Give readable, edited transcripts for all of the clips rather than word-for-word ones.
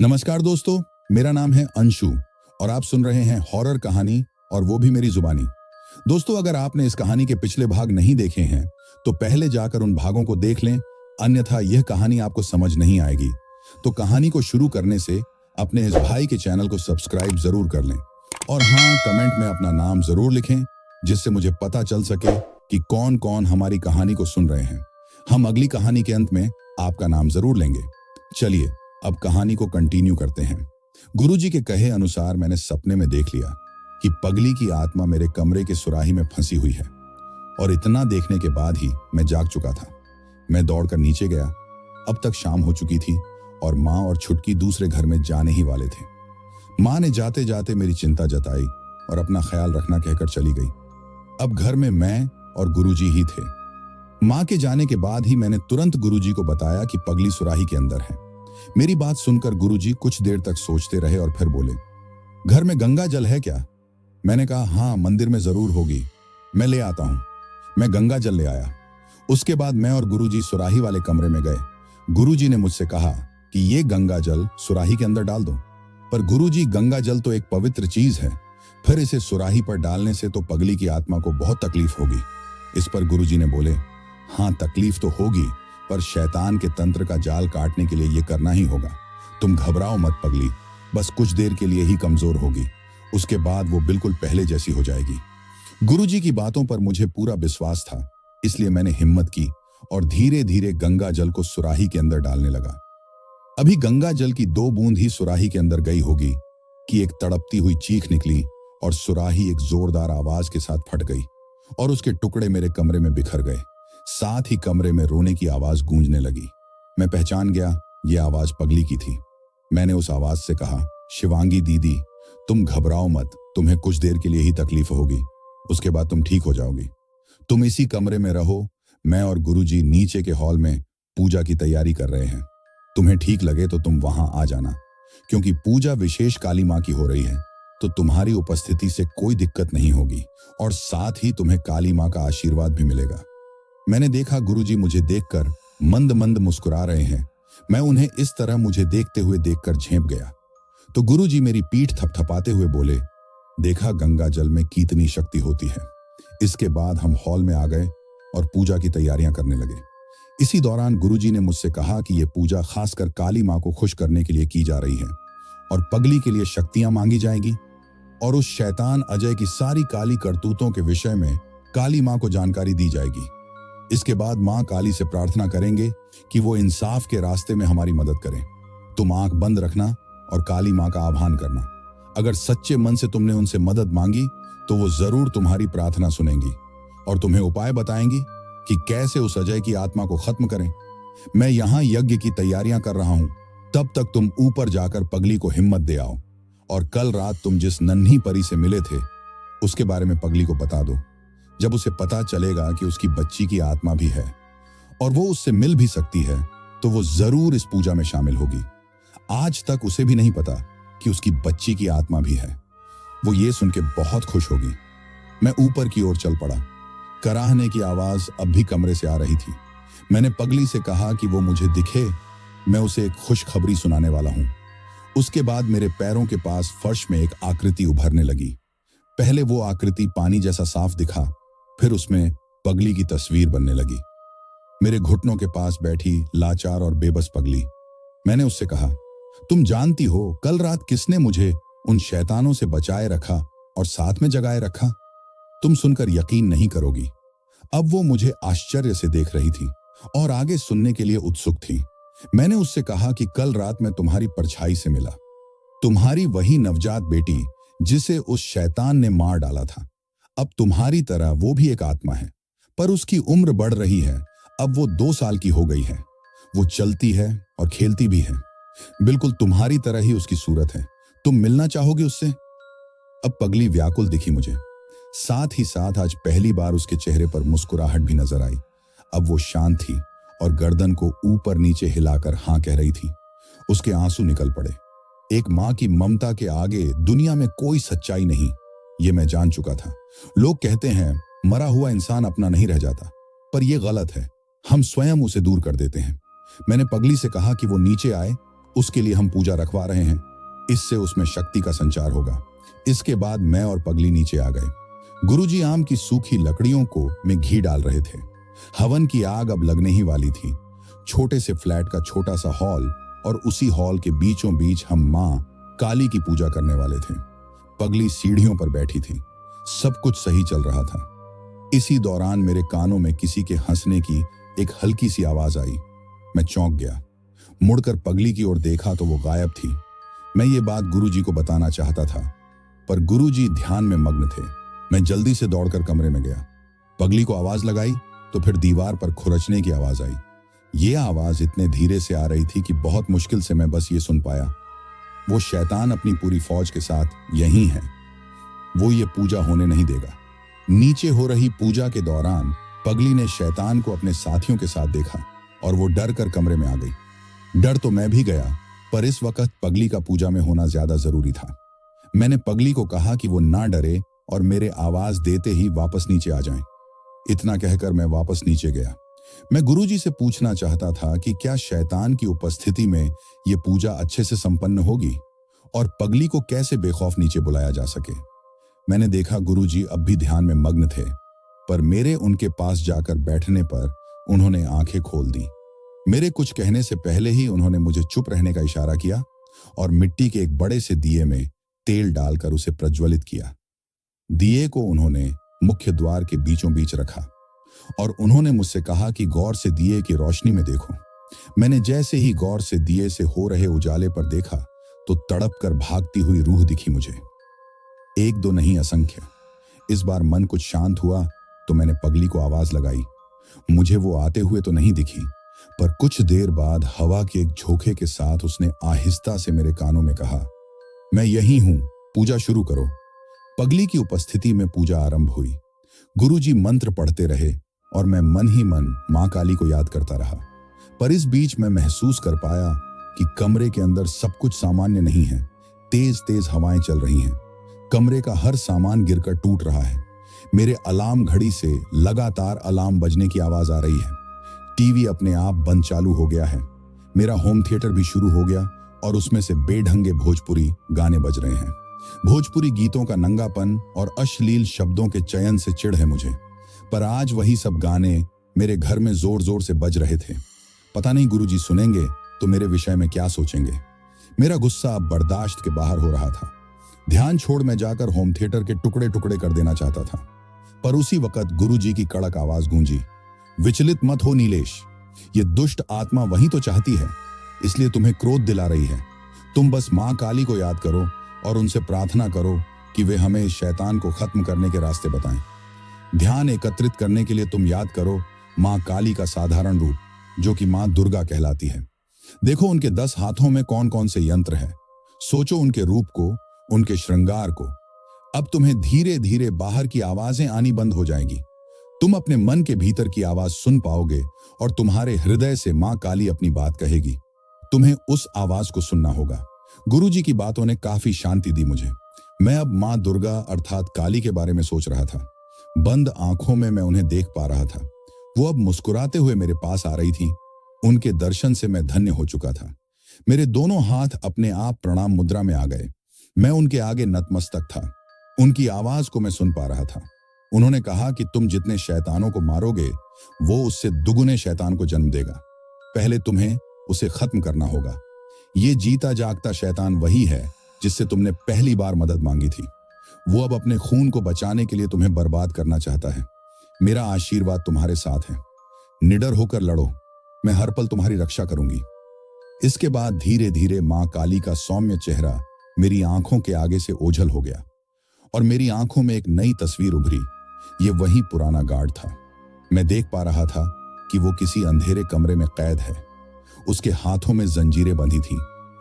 नमस्कार दोस्तों, मेरा नाम है अंशु और आप सुन रहे हैं हॉरर कहानी और वो भी मेरी जुबानी। दोस्तों, अगर आपने इस कहानी के पिछले भाग नहीं देखे हैं तो पहले जाकर उन भागों को देख लें, अन्यथा यह कहानी आपको समझ नहीं आएगी। तो कहानी को शुरू करने से अपने इस भाई के चैनल को सब्सक्राइब जरूर कर लें और हाँ, कमेंट में अपना नाम जरूर लिखें, जिससे मुझे पता चल सके कि कौन कौन हमारी कहानी को सुन रहे हैं। हम अगली कहानी के अंत में आपका नाम जरूर लेंगे। चलिए अब कहानी को कंटिन्यू करते हैं। गुरुजी के कहे अनुसार मैंने सपने में देख लिया कि पगली की आत्मा मेरे कमरे के सुराही में फंसी हुई है और इतना देखने के बाद ही मैं जाग चुका था। मैं दौड़कर नीचे गया। अब तक शाम हो चुकी थी और माँ और छुटकी दूसरे घर में जाने ही वाले थे। माँ ने जाते जाते मेरी चिंता जताई और अपना ख्याल रखना कहकर चली गई। अब घर में मैं और गुरुजी ही थे। माँ के जाने के बाद ही मैंने तुरंत गुरुजी को बताया कि पगली सुराही के अंदर है। मेरी बात सुनकर गुरुजी कुछ देर तक सोचते रहे और फिर बोले, घर में गंगा जल है क्या? मैंने कहा, हाँ, मंदिर में जरूर होगी, मैं ले आता हूं। मैं गंगा जल ले आया। उसके बाद मैं और गुरुजी सुराही वाले कमरे में गए। गुरुजी ने मुझसे कहा कि ये गंगा जल सुराही के अंदर डाल दो। पर गुरुजी, गंगा जल तो एक पवित्र चीज है, फिर इसे सुराही पर डालने से तो पगली की आत्मा को बहुत तकलीफ होगी। इस पर गुरुजी ने बोले, हाँ, तकलीफ तो होगी, पर शैतान के तंत्र का जाल काटने के लिए ये करना ही होगा। तुम घबराओ मत पगली, बस कुछ देर के लिए ही कमजोर होगी, उसके बाद वो बिल्कुल पहले जैसी हो जाएगी। गुरुजी की बातों पर मुझे पूरा विश्वास था, इसलिए मैंने हिम्मत की और धीरे धीरे गंगा जल को सुराही के अंदर डालने लगा। अभी गंगा जल की 2 बूंद ही सुराही के अंदर गई होगी कि एक तड़पती हुई चीख निकली और सुराही एक जोरदार आवाज के साथ फट गई और उसके टुकड़े मेरे कमरे में बिखर गए। साथ ही कमरे में रोने की आवाज गूंजने लगी। मैं पहचान गया, यह आवाज पगली की थी। मैंने उस आवाज से कहा, शिवांगी दीदी, तुम घबराओ मत, तुम्हें कुछ देर के लिए ही तकलीफ होगी, उसके बाद तुम ठीक हो जाओगी। तुम इसी कमरे में रहो। मैं और गुरुजी नीचे के हॉल में पूजा की तैयारी कर रहे हैं। तुम्हें ठीक लगे तो तुम वहां आ जाना, क्योंकि पूजा विशेष काली माँ की हो रही है, तो तुम्हारी उपस्थिति से कोई दिक्कत नहीं होगी और साथ ही तुम्हें काली माँ का आशीर्वाद भी मिलेगा। मैंने देखा गुरुजी मुझे देखकर मंद मंद मुस्कुरा रहे हैं। मैं उन्हें इस तरह मुझे देखते हुए देखकर झेंप गया। तो गुरुजी मेरी पीठ थपथपाते हुए बोले, देखा गंगा जल में कितनी शक्ति होती है। इसके बाद हम हॉल में आ गए और पूजा की तैयारियां करने लगे। इसी दौरान गुरुजी ने मुझसे कहा कि यह पूजा खासकर काली माँ को खुश करने के लिए की जा रही है और पगली के लिए शक्तियां मांगी जाएंगी और उस शैतान अजय की सारी काली करतूतों के विषय में काली माँ को जानकारी दी जाएगी। इसके बाद माँ काली से प्रार्थना करेंगे कि वो इंसाफ के रास्ते में हमारी मदद करें। तुम आंख बंद रखना और काली माँ का आह्वान करना। अगर सच्चे मन से तुमने उनसे मदद मांगी तो वो जरूर तुम्हारी प्रार्थना सुनेंगी और तुम्हें उपाय बताएंगी कि कैसे उस अजय की आत्मा को खत्म करें। मैं यहाँ यज्ञ की तैयारियां कर रहा हूँ, तब तक तुम ऊपर जाकर पगली को हिम्मत दे आओ और कल रात तुम जिस नन्ही परी से मिले थे उसके बारे में पगली को बता दो। जब उसे पता चलेगा कि उसकी बच्ची की आत्मा भी है और वो उससे मिल भी सकती है, तो वो जरूर इस पूजा में शामिल होगी। आज तक उसे भी नहीं पता कि उसकी बच्ची की आत्मा भी है। वो ये सुन के बहुत खुश होगी। मैं ऊपर की ओर चल पड़ा। कराहने की आवाज अब भी कमरे से आ रही थी। मैंने पगली से कहा कि वो मुझे दिखे, मैं उसे एक खुशखबरी सुनाने वाला हूं। उसके बाद मेरे पैरों के पास फर्श में एक आकृति उभरने लगी। पहले वो आकृति पानी जैसा साफ दिखा, फिर उसमें पगली की तस्वीर बनने लगी। मेरे घुटनों के पास बैठी लाचार और बेबस पगली। मैंने उससे कहा, तुम जानती हो कल रात किसने मुझे उन शैतानों से बचाए रखा और साथ में जगाए रखा? तुम सुनकर यकीन नहीं करोगी। अब वो मुझे आश्चर्य से देख रही थी और आगे सुनने के लिए उत्सुक थी। मैंने उससे कहा कि कल रात मैं तुम्हारी परछाई से मिला, तुम्हारी वही नवजात बेटी जिसे उस शैतान ने मार डाला था। अब तुम्हारी तरह वो भी एक आत्मा है, पर उसकी उम्र बढ़ रही है। अब वो 2 साल की हो गई है। वो चलती है और खेलती भी है। बिल्कुल तुम्हारी तरह ही उसकी सूरत है। तुम मिलना चाहोगे उससे? अब पगली व्याकुल दिखी मुझे। साथ ही साथ आज पहली बार उसके चेहरे पर मुस्कुराहट भी नजर आई। अब वो शांत थी और गर्दन को ऊपर नीचे हिलाकर हाँ कह रही थी। उसके आंसू निकल पड़े। एक माँ की ममता के आगे दुनिया में कोई सच्चाई नहीं, ये मैं जान चुका था। लोग कहते हैं मरा हुआ इंसान अपना नहीं रह जाता, पर यह गलत है। हम स्वयं उसे दूर कर देते हैं। मैंने पगली से कहा कि वो नीचे आए उसके लिए हम पूजा रखवा रहे हैं। इससे उसमें शक्ति का संचार होगा। इसके बाद मैं और पगली नीचे आ गए। गुरुजी आम की सूखी लकड़ियों को में घी डाल रहे थे। हवन की आग अब लगने ही वाली थी। छोटे से फ्लैट का छोटा सा हॉल और उसी हॉल के बीचों बीच हम माँ काली की पूजा करने वाले थे। पगली सीढ़ियों पर बैठी थी। सब कुछ सही चल रहा था। इसी दौरान मेरे कानों में किसी के हंसने की एक हल्की सी आवाज आई। मैं चौंक गया। मुड़कर पगली की ओर देखा तो वो गायब थी। मैं ये बात गुरुजी को बताना चाहता था, पर गुरुजी ध्यान में मग्न थे। मैं जल्दी से दौड़कर कमरे में गया। पगली को आवाज लगाई तो फिर दीवार पर खुरचने की आवाज आई। ये आवाज इतने धीरे से आ रही थी कि बहुत मुश्किल से मैं बस ये सुन पाया। वो शैतान अपनी पूरी फौज के साथ यहीं है। वो ये पूजा होने नहीं देगा। नीचे हो रही पूजा के दौरान पगली ने शैतान को अपने साथियों के साथ देखा और वो डर कर कमरे में आ गई। डर तो मैं भी गया, पर इस वक्त पगली का पूजा में होना ज्यादा जरूरी था। मैंने पगली को कहा कि वो ना डरे और मेरे आवाज देते ही वापस नीचे आ जाएं। इतना कहकर मैं वापस नीचे गया। मैं गुरुजी से पूछना चाहता था कि क्या शैतान की उपस्थिति में ये पूजा अच्छे से संपन्न होगी और पगली को कैसे बेखौफ नीचे बुलाया जा सके। मैंने देखा गुरुजी अब भी ध्यान में मग्न थे, पर मेरे उनके पास जाकर बैठने पर उन्होंने आंखें खोल दी। मेरे कुछ कहने से पहले ही उन्होंने मुझे चुप रहने का इशारा किया और मिट्टी के एक बड़े से दिए में तेल डालकर उसे प्रज्वलित किया। दिए को उन्होंने मुख्य द्वार के बीचों बीच रखा और उन्होंने मुझसे कहा कि गौर से दिए की रोशनी में देखो। मैंने जैसे ही गौर से दिए से हो रहे उजाले पर देखा तो तड़प कर भागती हुई रूह दिखी मुझे। एक दो नहीं, असंख्य। इस बार मन कुछ शांत हुआ तो मैंने पगली को आवाज लगाई। मुझे वो आते हुए तो नहीं दिखी, पर कुछ देर बाद हवा के एक झोंके के साथ उसने आहिस्ता से मेरे कानों में कहा, मैं यही हूं, पूजा शुरू करो। पगली की उपस्थिति में पूजा आरंभ हुई। गुरुजी मंत्र पढ़ते रहे और मैं मन ही मन मां काली को याद करता रहा। पर इस बीच मैं महसूस कर पाया कि कमरे के अंदर सब कुछ सामान्य नहीं है। तेज तेज हवाएं चल रही हैं। कमरे का हर सामान गिरकर टूट रहा है। मेरे अलार्म घड़ी से लगातार अलार्म बजने की आवाज आ रही है। टीवी अपने आप बंद चालू हो गया है। मेरा होम थिएटर भी शुरू हो गया और उसमें से बेढंगे भोजपुरी गाने बज रहे हैं। भोजपुरी गीतों का नंगापन और अश्लील शब्दों के चयन से चिढ़ है मुझे, पर आज वही सब गाने मेरे घर में जोर जोर से बज रहे थे। पता नहीं गुरुजी सुनेंगे तो मेरे विषय में क्या सोचेंगे। मेरा गुस्सा अब बर्दाश्त के बाहर हो रहा था। ध्यान छोड़ मैं जाकर होम थिएटर के टुकड़े टुकड़े कर देना चाहता था, पर उसी वक्त गुरुजी की कड़क आवाज गूंजी, विचलित मत हो नीलेश, ये दुष्ट आत्मा वही तो चाहती है, इसलिए तुम्हें क्रोध दिला रही है। तुम बस मां काली को याद करो और उनसे प्रार्थना करो कि वे हमें इस शैतान को खत्म करने के रास्ते बताएं। ध्यान एकत्रित करने के लिए तुम याद करो मां काली का साधारण रूप, जो कि मां दुर्गा कहलाती है। देखो उनके 10 हाथों में कौन कौन से यंत्र है। सोचो उनके रूप को, उनके श्रृंगार को। अब तुम्हें धीरे धीरे बाहर की आवाजें आनी बंद हो जाएंगी। तुम अपने मन के भीतर की आवाज सुन पाओगे और तुम्हारे हृदय से मां काली अपनी बात कहेगी। तुम्हें उस आवाज को सुनना होगा। गुरुजी की बातों ने काफी शांति दी मुझे। मैं अब मां दुर्गा अर्थात काली के बारे में सोच रहा था। बंद आंखों में मैं उन्हें देख पा रहा था। वो अब मुस्कुराते हुए मेरे पास आ रही थी। उनके दर्शन से मैं धन्य हो चुका था। मेरे दोनों हाथ अपने आप प्रणाम मुद्रा में आ गए। मैं उनके आगे नतमस्तक था। उनकी आवाज को मैं सुन पा रहा था। उन्होंने कहा कि तुम जितने शैतानों को मारोगे, वो उससे दुगुने शैतान को जन्म देगा। पहले तुम्हें उसे खत्म करना होगा। ये जीता जागता शैतान वही है जिससे तुमने पहली बार मदद मांगी थी। वो अब अपने खून को बचाने के लिए तुम्हें बर्बाद करना चाहता है। मेरा आशीर्वाद तुम्हारे साथ है। निडर होकर लड़ो, मैं हर पल तुम्हारी रक्षा करूंगी। इसके बाद धीरे धीरे मां काली का सौम्य चेहरा मेरी आंखों के आगे से ओझल हो गया और मेरी आंखों में एक नई तस्वीर उभरी। ये वही पुराना गार्ड था। मैं देख पा रहा था कि वो किसी अंधेरे कमरे में कैद है। उसके हाथों में जंजीरें बंधी थीं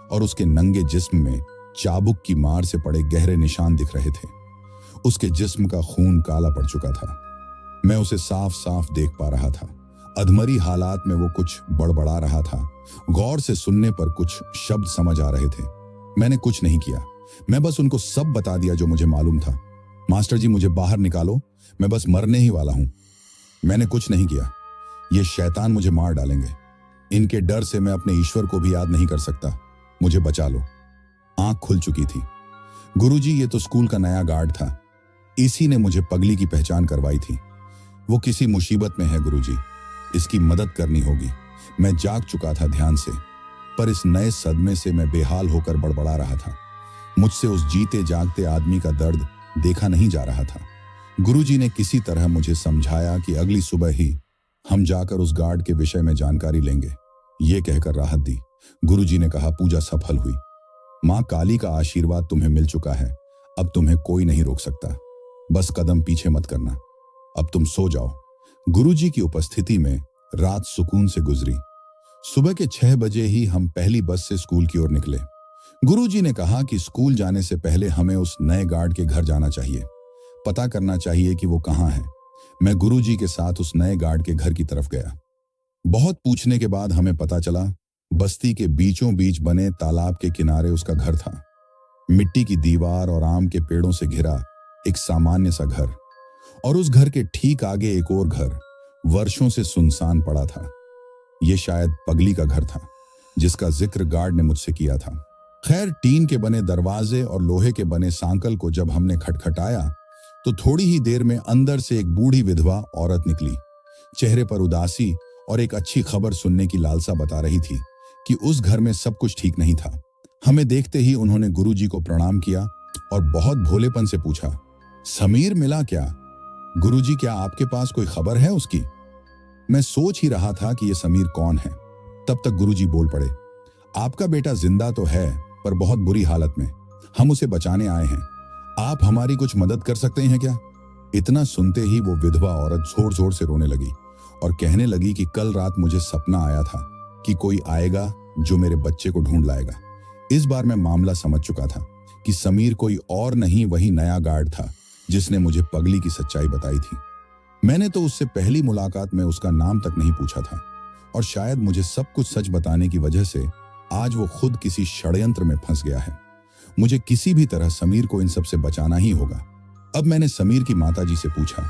और उसके नंगे जिस्म में चाबुक की मार से पड़े गहरे निशान दिख रहे थे। उसके जिस्म का खून काला पड़ चुका था। मैं उसे साफ साफ देख पा रहा था। अधमरी हालात में वो कुछ बड़बड़ा रहा था। गौर से सुनने पर कुछ शब्द समझ आ रहे थे। मैंने कुछ नहीं किया। मैं बस उनको सब बता दिया जो मुझे मालूम था। मास्टर जी, मुझे बाहर निकालो, मैं बस मरने ही वाला हूं। मैंने कुछ नहीं किया। ये शैतान मुझे मार डालेंगे। इनके डर से मैं अपने ईश्वर को भी याद नहीं कर सकता। मुझे बचा लो। आंख खुल चुकी थी। गुरुजी, ये तो स्कूल का नया गार्ड था। इसी ने मुझे पगली की पहचान करवाई थी। वो किसी मुसीबत में है गुरुजी, इसकी मदद करनी होगी। मैं जाग चुका था ध्यान से, पर इस नए सदमे से मैं बेहाल होकर बड़बड़ा रहा था। मुझसे उस जीते जागते आदमी का दर्द देखा नहीं जा रहा था। गुरुजी ने किसी तरह मुझे समझाया कि अगली सुबह ही हम जाकर उस गार्ड के विषय में जानकारी लेंगे। ये कहकर राहत दी। गुरुजी ने कहा, पूजा सफल हुई। मां काली का आशीर्वाद तुम्हें मिल चुका है। अब तुम्हें कोई नहीं रोक सकता। बस कदम पीछे मत करना। अब तुम सो जाओ। गुरुजी की उपस्थिति में रात सुकून से गुजरी। सुबह के 6 बजे ही हम पहली बस से स्कूल की ओर निकले। गुरुजी ने कहा कि स्कूल जाने से पहले हमें उस नए गार्ड के घर जाना चाहिए, पता करना चाहिए कि वो कहाँ है। मैं गुरुजी के साथ उस नए गार्ड के घर की तरफ गया। बहुत पूछने के बाद हमें पता चला, बस्ती के बीचों बीच बने तालाब के किनारे उसका घर था। मिट्टी की दीवार और आम के पेड़ों से घिरा एक सामान्य सा घर, और उस घर के ठीक आगे एक और घर वर्षों से सुनसान पड़ा था। यह शायद पगली का घर था, जिसका जिक्र गार्ड ने मुझसे किया था। खैर, टीन के बने दरवाजे और लोहे के बने सांकल को जब हमने खटखटाया तो थोड़ी ही देर में अंदर से एक बूढ़ी विधवा औरत निकली। चेहरे पर उदासी और एक अच्छी खबर सुनने की लालसा बता रही थी कि उस घर में सब कुछ ठीक नहीं था। हमें देखते ही उन्होंने गुरुजी को प्रणाम किया और बहुत भोलेपन से पूछा, समीर मिला क्या? गुरुजी, क्या आपके पास कोई खबर है उसकी? मैं सोच ही रहा था कि यह समीर कौन है। तब तक गुरुजी बोल पड़े, आपका बेटा जिंदा तो है, पर बहुत बुरी हालत में। हम उसे बचाने आए हैं। आप हमारी कुछ मदद कर सकते हैं क्या? इतना सुनते ही वो विधवा औरत जोर जोर से रोने लगी और कहने लगी कि कल रात मुझे सपना आया था कि कोई आएगा जो मेरे बच्चे को ढूंढ लाएगा। इस बार मैं मामला समझ चुका था कि समीर कोई और नहीं, वही नया गार्ड था जिसने मुझे पगली की सच्चाई बताई थी। मैंने तो उससे पहली मुलाकात में उसका नाम तक नहीं पूछा था, और शायद मुझे सब कुछ सच बताने की वजह से आज वो खुद किसी षड्यंत्र में फंस गया है। मुझे किसी भी तरह समीर को इन सब से बचाना ही होगा। अब मैंने समीर की माताजी से पूछा,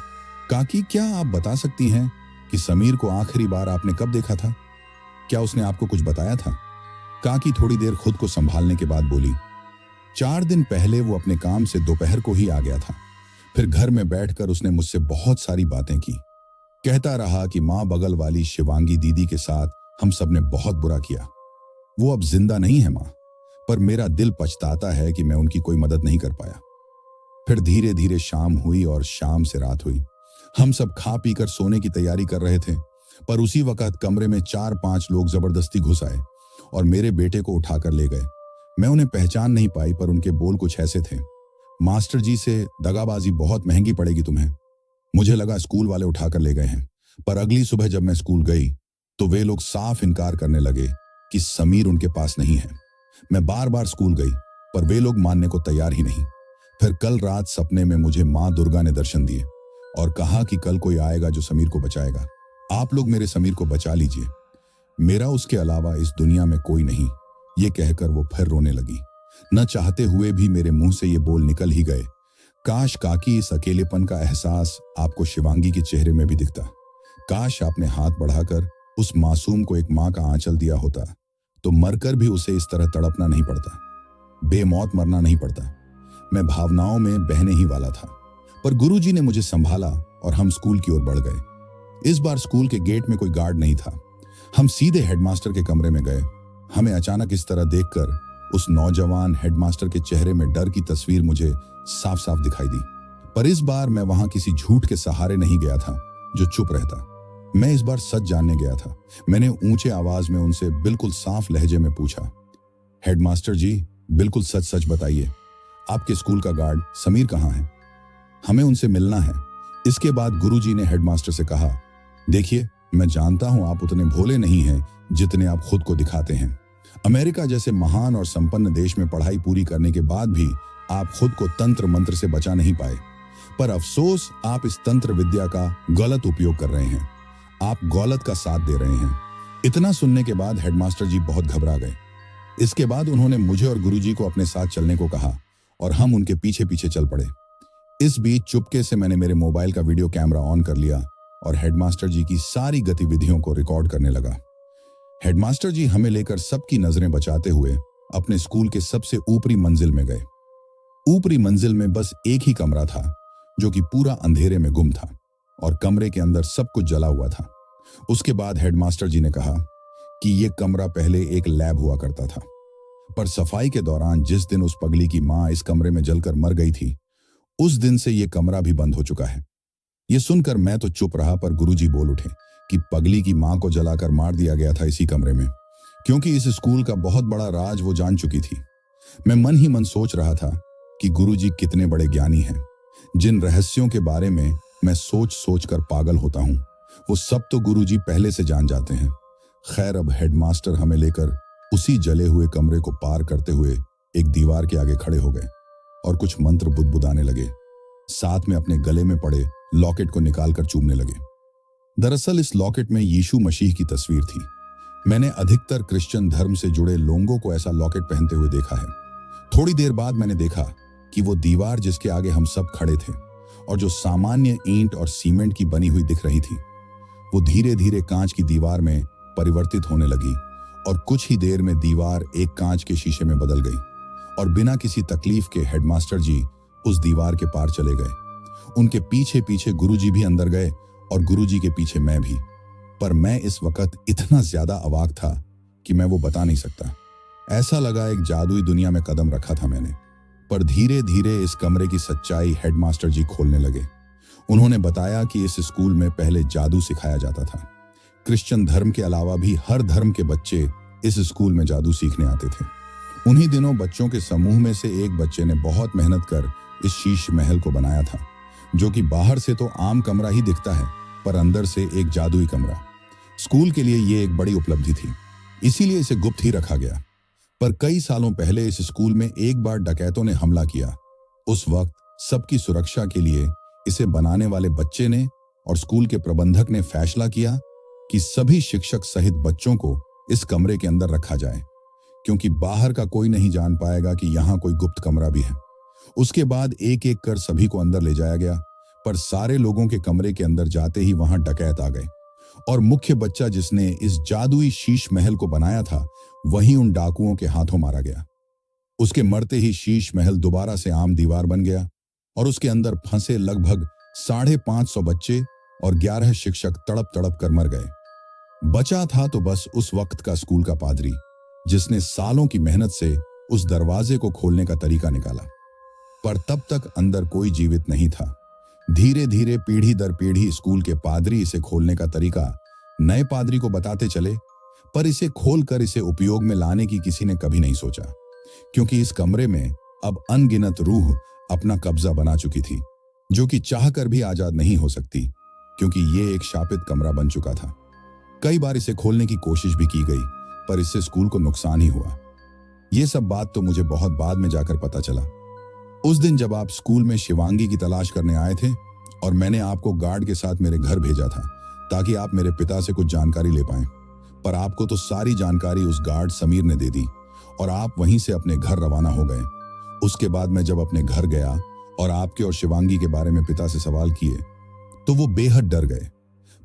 काकी, क्या आप बता सकती हैं कि समीर को आखिरी बार आपने कब देखा था? क्या उसने आपको कुछ बताया था? काकी थोड़ी देर खुद को संभालने के बाद बोली, 4 दिन पहले वो अपने काम से दोपहर को ही आ गया था। फिर घर में बैठकर उसने मुझसे बहुत सारी बातें की। कहता रहा कि माँ बगल वाली शिवांगी दीदी के साथ हम सबने बहुत बुरा किया। वो अब जिंदा नहीं है माँ, पर मेरा दिल पछताता है कि मैं उनकी कोई मदद नहीं कर पाया। फिर धीरे धीरे शाम हुई और शाम से रात हुई। हम सब खा पी कर सोने की तैयारी कर रहे थे, पर उसी वक्त कमरे में 4-5 लोग जबरदस्ती घुस आए और मेरे बेटे को उठाकर ले गए। मैं उन्हें पहचान नहीं पाई, पर उनके बोल कुछ ऐसे थे, मास्टर जी से दगाबाजी बहुत महंगी पड़ेगी तुम्हें। मुझे लगा स्कूल वाले उठाकर ले गए हैं, पर अगली सुबह जब मैं स्कूल गई तो वे लोग साफ इनकार करने लगे कि समीर उनके पास नहीं है। मैं बार बार स्कूल गई, पर वे लोग मानने को तैयार ही नहीं। फिर कल रात सपने में मुझे माँ दुर्गा ने दर्शन दिए और कहा कि कल कोई आएगा जो समीर को बचाएगा। आप लोग मेरे समीर को बचा लीजिए, मेरा उसके अलावा इस दुनिया में कोई नहीं। ये कहकर वो फिर रोने लगी। न चाहते हुए भी मेरे मुंह से ये बोल निकल ही गए। काश काकी, इस अकेलेपन का एहसास आपको शिवांगी के चेहरे में भी दिखता। काश आपने हाथ बढ़ाकर उस मासूम को एक माँ का आंचल दिया होता, तो मरकर भी उसे इस तरह तड़पना नहीं पड़ता, बेमौत मरना नहीं पड़ता। मैं भावनाओं में बहने ही वाला था, पर गुरुजी ने मुझे संभाला और हम स्कूल की ओर बढ़ गए। इस बार स्कूल के गेट में कोई गार्ड नहीं था। हम सीधे हेडमास्टर के कमरे में गए। हमें अचानक इस तरह देखकर उस नौजवान हेडमास्टर के चेहरे में डर की तस्वीर मुझे साफ साफ दिखाई दी। पर इस बार मैं वहां किसी झूठ के सहारे नहीं गया था जो चुप रहता। मैं इस बार सच जानने गया था। मैंने ऊंचे आवाज में उनसे बिल्कुल साफ लहजे में पूछा, हेडमास्टर जी, बिल्कुल सच सच बताइए, आपके स्कूल का गार्ड समीर कहाँ है? हमें उनसे मिलना है। इसके बाद गुरुजी ने हेडमास्टर से कहा, देखिए, मैं जानता हूं आप उतने भोले नहीं हैं जितने आप खुद को दिखाते हैं। अमेरिका जैसे महान और संपन्न देश में पढ़ाई पूरी करने के बाद भी आप खुद को तंत्र मंत्र से बचा नहीं पाए। पर अफसोस, आप इस तंत्र विद्या का गलत उपयोग कर रहे हैं। आप गौलत का साथ दे रहे हैं। इतना सुनने के बाद हेडमास्टर जी बहुत घबरा गए। इसके बाद उन्होंने मुझे और गुरुजी को अपने साथ चलने को कहा और हम उनके पीछे पीछे चल पड़े। इस बीच चुपके से मैंने मेरे मोबाइल का वीडियो कैमरा ऑन कर लिया और हेडमास्टर जी की सारी गतिविधियों को रिकॉर्ड करने लगा। हेडमास्टर जी हमें लेकर सबकी नजरें बचाते हुए अपने स्कूल के सबसे ऊपरी मंजिल में गए। ऊपरी मंजिल में बस एक ही कमरा था जो कि पूरा अंधेरे में गुम था और कमरे के अंदर सब कुछ जला हुआ था। उसके बाद हेडमास्टर जी ने कहा कि यह कमरा पहले एक लैब हुआ करता था, पर सफाई के दौरान जिस दिन उस पगली की मां इस कमरे में जलकर मर गई थी, उस दिन से यह कमरा भी बंद हो चुका है। यह सुनकर मैं तो चुप रहा, पर गुरुजी बोल उठे कि पगली की मां को जलाकर मार दिया गया था इसी कमरे में, क्योंकि इस स्कूल का बहुत बड़ा राज वो जान चुकी थी। मैं मन ही मन सोच रहा था कि गुरुजी कितने बड़े ज्ञानी हैं। जिन रहस्यों के बारे में मैं सोच सोच कर पागल होता हूं, वो सब तो गुरुजी पहले से जान जाते हैं। खैर, अब हेडमास्टर हमें लेकर उसी जले हुए कमरे को पार करते हुए एक दीवार के आगे खड़े हो गए और कुछ मंत्र बुदबुदाने लगे। साथ में अपने गले में पड़े लॉकेट को निकालकर चूमने लगे। दरअसल इस लॉकेट में यीशु मसीह की तस्वीर थी। मैंने अधिकतर क्रिश्चियन धर्म से जुड़े लोगों को ऐसा लॉकेट पहनते हुए देखा है। थोड़ी देर बाद मैंने देखा कि वो दीवार जिसके आगे हम सब खड़े थे और जो सामान्य ईंट और सीमेंट की बनी हुई दिख रही थी, वो धीरे धीरे कांच की दीवार में परिवर्तित होने लगी और कुछ ही देर में दीवार एक कांच के शीशे में बदल गई और बिना किसी तकलीफ के हेडमास्टर जी उस दीवार के पार चले गए। उनके पीछे पीछे गुरुजी भी अंदर गए और गुरुजी के पीछे मैं भी। पर मैं इस वक्त इतना ज्यादा अवाक था कि मैं वो बता नहीं सकता। ऐसा लगा एक जादुई दुनिया में कदम रखा था मैंने। पर धीरे धीरे इस कमरे की सच्चाई हेडमास्टर जी खोलने लगे। उन्होंने बताया कि इस स्कूल में पहले जादू सिखाया जाता था। क्रिश्चियन धर्म के अलावा भी हर धर्म के बच्चे इस स्कूल में जादू सीखने आते थे। उन्हीं दिनों बच्चों के समूह में से एक बच्चे ने बहुत मेहनत कर इस शीश महल को बनाया था, जो कि बाहर से तो आम कमरा ही दिखता है, पर अंदर से एक जादुई कमरा। स्कूल के लिए ये एक बड़ी उपलब्धि थी, इसीलिए इसे गुप्त ही रखा गया। पर कई सालों पहले इस स्कूल में एक बार डकैतों ने हमला किया। उस वक्त सबकी सुरक्षा के लिए इसे बनाने वाले बच्चे ने और स्कूल के प्रबंधक ने फैसला किया कि सभी शिक्षक सहित बच्चों को इस कमरे के अंदर रखा जाए, क्योंकि बाहर का कोई नहीं जान पाएगा कि यहाँ कोई गुप्त कमरा भी है। उसके बाद एक एक कर सभी को अंदर ले जाया गया, पर सारे लोगों के कमरे के अंदर जाते ही वहां डकैत आ गए और मुख्य बच्चा जिसने इस जादुई शीश महल को बनाया था, वहीं उन डाकुओं के हाथों मारा गया। उसके मरते ही शीश महल दोबारा से आम दीवार बन गया और उसके अंदर फंसे लगभग 550 बच्चे और 11 शिक्षक तड़प तड़प कर मर गए। बचा था तो बस उस वक्त का स्कूल का पादरी, जिसने सालों की मेहनत से उस दरवाजे को खोलने का तरीका निकाला। पर तब तक अंदर कोई जीवित नहीं था। धीरे धीरे पीढ़ी दर पीढ़ी स्कूल के पादरी इसे खोलने का तरीका नए पादरी को बताते चले, पर इसे खोलकर इसे उपयोग में लाने की किसी ने कभी नहीं सोचा, क्योंकि इस कमरे में अब अनगिनत रूह अपना कब्जा बना चुकी थी, जो कि चाहकर भी आजाद नहीं हो सकती, क्योंकि ये एक शापित कमरा बन चुका था। कई बार इसे खोलने की कोशिश भी की गई, पर इससे स्कूल को नुकसान ही हुआ। ये सब बात तो मुझे बहुत बाद में जाकर पता चला। उस दिन जब आप स्कूल में शिवांगी की तलाश करने आए थे और मैंने आपको गार्ड के साथ मेरे घर भेजा था ताकि आप मेरे पिता से कुछ जानकारी ले पाएं, पर आपको तो सारी जानकारी उस गार्ड समीर ने दे दी और आप वहीं से अपने घर रवाना हो गए। उसके बाद मैं जब अपने घर गया और आपके और शिवांगी के बारे में पिता से सवाल किए, तो वो बेहद डर गए।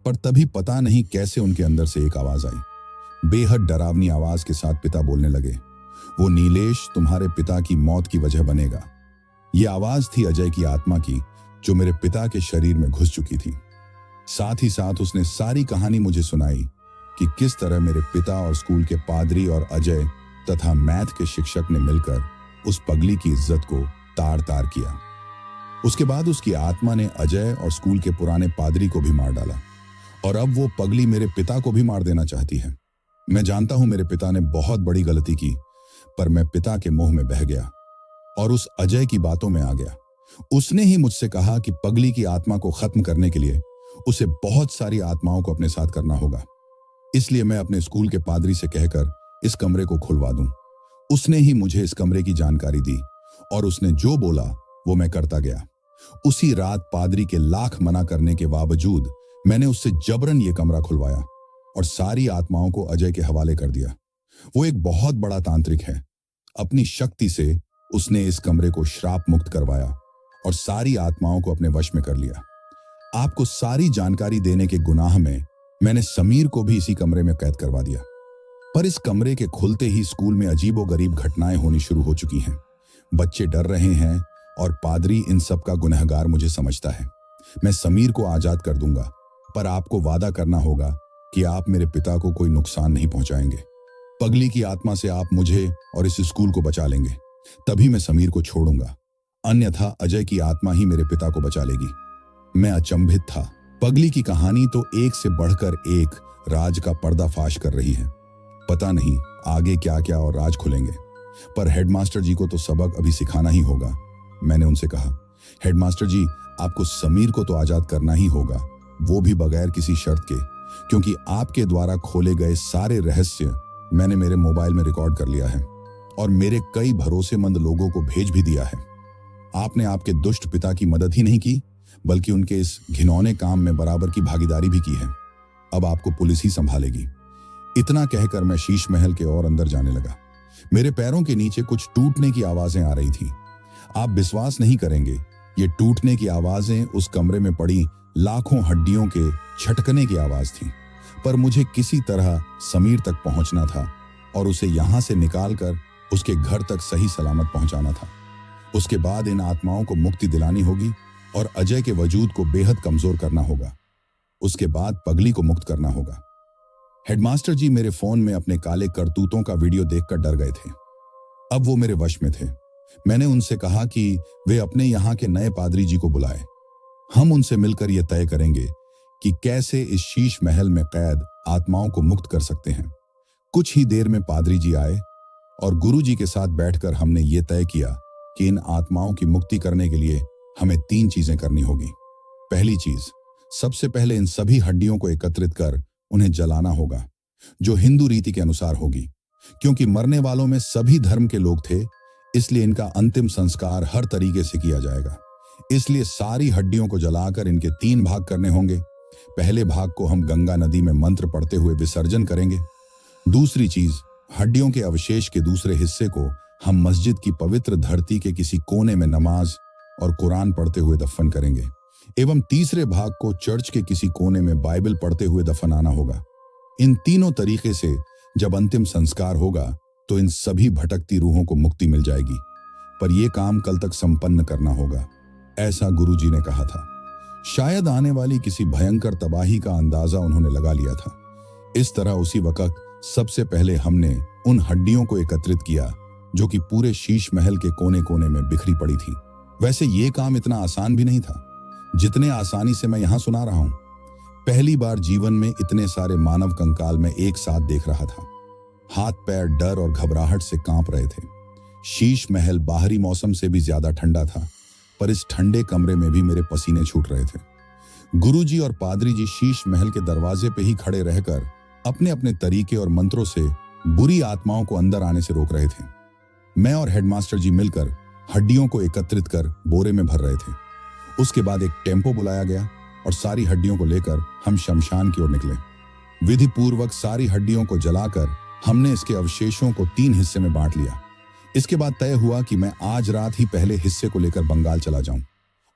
पर तभी पता नहीं कैसे उनके अंदर से एक आवाज आई। बेहद डरावनी आवाज के साथ पिता बोलने लगे, वो नीलेश तुम्हारे पिता की मौत की वजह बनेगा। ये आवाज थी अजय की आत्मा की, जो मेरे पिता के शरीर में घुस चुकी थी। साथ ही साथ उसने सारी कहानी मुझे सुनाई कि किस तरह मेरे पिता और स्कूल के पादरी और अजय तथा मैथ के शिक्षक ने मिलकर उस पगली की इज्जत को तार तार किया। उसके बाद उसकी आत्मा ने अजय और स्कूल के पुराने पादरी को भी मार डाला और अब वो पगली मेरे पिता को भी मार देना चाहती है। मैं जानता हूं मेरे पिता ने बहुत बड़ी गलती की, पर मैं पिता के मोह में बह गया और उस अजय की बातों में आ गया। उसने ही मुझसे कहा कि पगली की आत्मा को खत्म करने के लिए उसे बहुत सारी आत्माओं को अपने साथ करना होगा। इसलिए मैं अपने स्कूल के पादरी से कहकर इस कमरे को खुलवा दूं। उसने ही मुझे इस कमरे की जानकारी दी और उसने जो बोला वो मैं करता गया। उसी रात पादरी के लाख मना करने के बावजूद मैंने उससे जबरन ये कमरा खुलवाया और सारी आत्माओं को अजय के हवाले कर दिया। वो एक बहुत बड़ा तांत्रिक है। अपनी शक्ति से उसने इस कमरे को श्राप मुक्त करवाया और सारी आत्माओं को अपने वश में कर लिया। आपको सारी जानकारी देने के गुनाह में मैंने समीर को भी इसी कमरे में कैद करवा दिया। पर इस कमरे के खुलते ही स्कूल में अजीबोगरीब घटनाएं होनी शुरू हो चुकी हैं। बच्चे डर रहे हैं और पादरी इन सब का गुनहगार मुझे समझता है। मैं समीर को आजाद कर दूंगा, पर आपको वादा करना होगा कि आप मेरे पिता को कोई नुकसान नहीं पहुंचाएंगे। पगली की आत्मा से आप मुझे और इस स्कूल को बचा लेंगे, तभी मैं समीर को छोड़ूंगा, अन्यथा अजय की आत्मा ही मेरे पिता को बचा लेगी। मैं अचंभित था। पगली की कहानी तो एक से बढ़कर एक राज का पर्दाफाश कर रही है। पता नहीं आगे क्या क्या और राज खुलेंगे, पर हेडमास्टर जी को तो सबक अभी सिखाना ही होगा। मैंने उनसे कहा, हेडमास्टर जी, आपको समीर को तो आजाद करना ही होगा, वो भी बगैर किसी शर्त के, क्योंकि आपके द्वारा खोले गए सारे रहस्य मैंने मेरे मोबाइल में रिकॉर्ड कर लिया है और मेरे कई भरोसेमंद लोगों को भेज भी दिया है। आपने आपके दुष्ट पिता की मदद ही नहीं की, बल्कि उनके इस घिनौने काम में बराबर की भागीदारी भी की है। अब आपको पुलिस ही संभालेगी। इतना कहकर मैं शीश महल के और अंदर जाने लगा। मेरे पैरों के नीचे कुछ टूटने की आवाजें आ रही थी। आप विश्वास नहीं करेंगे, ये टूटने की आवाजें उस कमरे में पड़ी लाखों हड्डियों के छटकने की आवाज थी। पर मुझे किसी तरह समीर तक पहुंचना था और उसे यहां से निकालकर उसके घर तक सही सलामत पहुंचाना था। उसके बाद इन आत्माओं को मुक्ति दिलानी होगी और अजय के वजूद को बेहद कमजोर करना होगा। उसके बाद पगली को मुक्त करना होगा। हेडमास्टर जी मेरे फोन में अपने काले करतूतों का वीडियो देखकर डर गए थे। अब वो मेरे वश में थे। मैंने उनसे कहा कि वे अपने यहाँ के नए पादरी जी को बुलाए। हम उनसे मिलकर यह तय करेंगे कि कैसे इस शीश महल में कैद आत्माओं को मुक्त कर सकते हैं। कुछ ही देर में पादरी जी आए और गुरु जी के साथ बैठकर हमने ये तय किया कि इन आत्माओं की मुक्ति करने के लिए हमें 3 चीजें करनी होगी। पहली चीज, सबसे पहले इन सभी हड्डियों को एकत्रित कर उन्हें जलाना होगा, जो हिंदू रीति के अनुसार होगी। क्योंकि मरने वालों में सभी धर्म के लोग थे, इसलिए इनका अंतिम संस्कार हर तरीके से किया जाएगा। इसलिए सारी हड्डियों को जलाकर इनके 3 भाग करने होंगे। पहले भाग को हम गंगा नदी में मंत्र पढ़ते हुए विसर्जन करेंगे। दूसरी चीज, हड्डियों के अवशेष के दूसरे हिस्से को हम मस्जिद की पवित्र धरती के किसी कोने में नमाज और कुरान पढ़ते हुए दफन करेंगे। एवं तीसरे भाग को चर्च के किसी कोने में बाइबल पढ़ते हुए दफनाना होगा। इन तीनों तरीके से जब अंतिम संस्कार होगा तो इन सभी भटकती रूहों को मुक्ति मिल जाएगी। पर यह काम कल तक संपन्न करना होगा, ऐसा गुरुजी ने कहा था। शायद आने वाली किसी भयंकर तबाही का अंदाजा उन्होंने लगा लिया था। इस तरह उसी वक्त सबसे पहले हमने उन हड्डियों को एकत्रित किया जो कि पूरे शीश महल के कोने कोने में बिखरी पड़ी थी। वैसे ये काम इतना आसान भी नहीं था जितने आसानी से मैं यहां सुना रहा हूं। पहली बार जीवन में इतने सारे मानव कंकाल में एक साथ देख रहा था। हाथ पैर डर और घबराहट से कांप रहे थे। शीश महल बाहरी मौसम से भी ज्यादा ठंडा था, पर इस ठंडे कमरे में भी मेरे पसीने छूट रहे थे। गुरुजी और पादरी जी शीश महल के दरवाजे पे ही खड़े रहकर अपने अपने तरीके और मंत्रों से बुरी आत्माओं को अंदर आने से रोक रहे थे। मैं और हेडमास्टर जी मिलकर हड्डियों को एकत्रित कर बोरे में भर रहे थे। उसके बाद एक टेम्पो बुलाया गया और सारी हड्डियों को लेकर हम शमशान की ओर निकले। विधि पूर्वक सारी हड्डियों को जलाकर हमने इसके अवशेषों को 3 हिस्से में बांट लिया। इसके बाद तय हुआ कि मैं आज रात ही पहले हिस्से को लेकर बंगाल चला जाऊं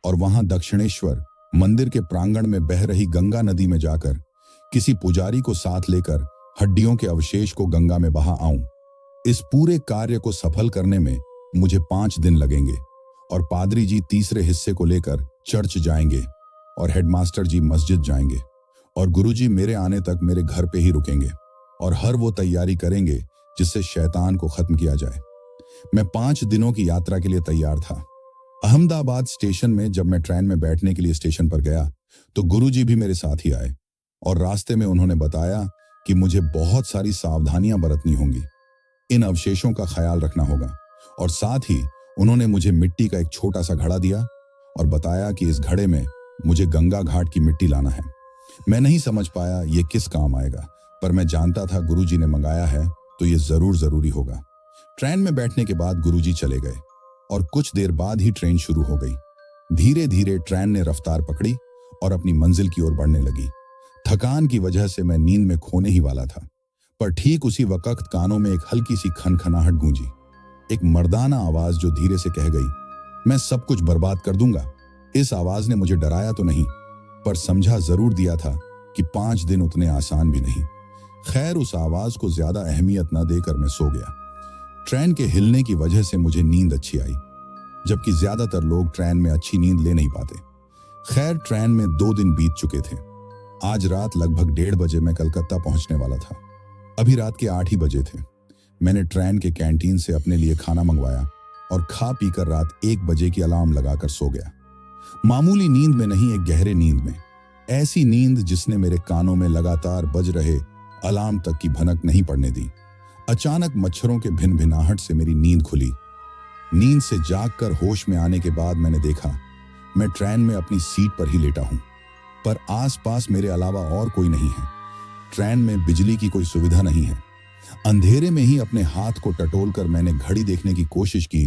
और वहां दक्षिणेश्वर मंदिर के प्रांगण में बह रही गंगा नदी में जाकर किसी पुजारी को साथ लेकर हड्डियों के अवशेष को गंगा में बहा आऊं। इस पूरे कार्य को सफल करने में मुझे 5 दिन लगेंगे और पादरी जी तीसरे हिस्से को लेकर चर्च जाएंगे और हेडमास्टर जी मस्जिद जाएंगे और गुरुजी मेरे आने तक मेरे घर पे ही रुकेंगे और हर वो तैयारी करेंगे जिससे शैतान को खत्म किया जाए। मैं 5 दिनों की यात्रा के लिए तैयार था। अहमदाबाद स्टेशन में जब मैं ट्रेन में बैठने के लिए स्टेशन पर गया तो गुरुजी भी मेरे साथ ही आए और रास्ते में उन्होंने बताया कि मुझे बहुत सारी सावधानियां बरतनी होंगी। इन अवशेषों का ख्याल रखना होगा और साथ ही उन्होंने मुझे मिट्टी का एक छोटा सा घड़ा दिया और बताया कि इस घड़े में मुझे गंगा घाट की मिट्टी लाना है। मैं नहीं समझ पाया ये किस काम आएगा, पर मैं जानता था गुरुजी ने मंगाया है तो ये जरूरी होगा। ट्रेन में बैठने के बाद गुरुजी चले गए और कुछ देर बाद ही ट्रेन शुरू हो गई। धीरे धीरे ट्रेन ने रफ्तार पकड़ी और अपनी मंजिल की ओर बढ़ने लगी। थकान की वजह से मैं नींद में खोने ही वाला था, पर ठीक उसी वक्त कानों में एक हल्की सी खनखनाहट गूंजी। एक मर्दाना आवाज जो धीरे से कह गई, मैं सब कुछ बर्बाद कर दूंगा। इस आवाज ने मुझे डराया तो नहीं, पर समझा जरूर दिया था कि 5 दिन उतने आसान भी नहीं। खैर, उस आवाज को ज्यादा अहमियत न देकर मैं सो गया। ट्रेन के हिलने की वजह से मुझे नींद अच्छी आई, जबकि ज्यादातर लोग ट्रेन में अच्छी नींद ले नहीं पाते। खैर, ट्रेन में 2 दिन बीत चुके थे। आज रात लगभग 1:30 बजे मैं कलकत्ता पहुंचने वाला था। अभी रात के 8 ही बजे थे। मैंने ट्रेन के कैंटीन से अपने लिए खाना मंगवाया और खा पीकर रात 1 बजे की अलार्म लगाकर सो गया। मामूली नींद में नहीं, एक गहरे नींद में। ऐसी नींद जिसने मेरे कानों में लगातार बज रहे अलार्म तक की भनक नहीं पड़ने दी। अचानक मच्छरों के भिनभिनाहट से मेरी नींद खुली। नींद से जागकर होश में आने के बाद मैंने देखा मैं ट्रेन में अपनी सीट पर ही लेटा हूं, पर आसपास मेरे अलावा और कोई नहीं है। ट्रेन में बिजली की कोई सुविधा नहीं है। अंधेरे में ही अपने हाथ को टटोलकर मैंने घड़ी देखने की कोशिश की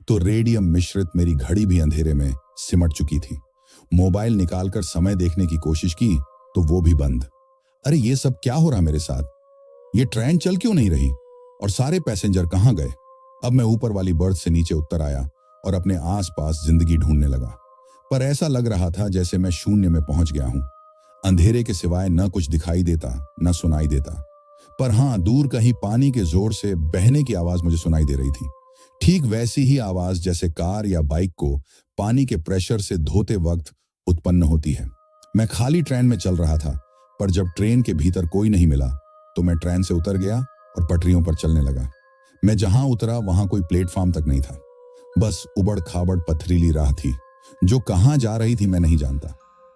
तो रेडियम मिश्रित मेरी घड़ी भी अंधेरे में सिमट चुकी थी। मोबाइल निकालकर समय देखने की कोशिश की तो वो भी बंद। अरे, ये सब क्या हो रहा मेरे साथ? ये ट्रेन चल क्यों नहीं रही और सारे पैसेंजर कहां गए? अब मैं ऊपर वाली बर्थ से नीचे उतर आया और अपने आसपास जिंदगी ढूंढने लगा, पर ऐसा लग रहा था जैसे मैं शून्य में पहुंच गया हूं। अंधेरे के सिवाय न कुछ दिखाई देता न सुनाई देता, पर हां, दूर कहीं पानी के जोर से बहने की आवाज मुझे सुनाई दे रही थी। ठीक वैसी ही आवाज जैसे कार या बाइक को पानी के प्रेशर से धोते वक्त उत्पन्न होती है। मैं खाली ट्रेन में चल रहा था, पर जब ट्रेन के भीतर कोई नहीं मिला तो मैं ट्रेन से उतर गया और पटरियों पर चलने लगा। मैं जहां उतरा वहां कोई प्लेटफॉर्म तक नहीं था, बस उबड़ खाबड़ पथरीली राह थी। जो कहां जा रही थी मैं नहीं जानता,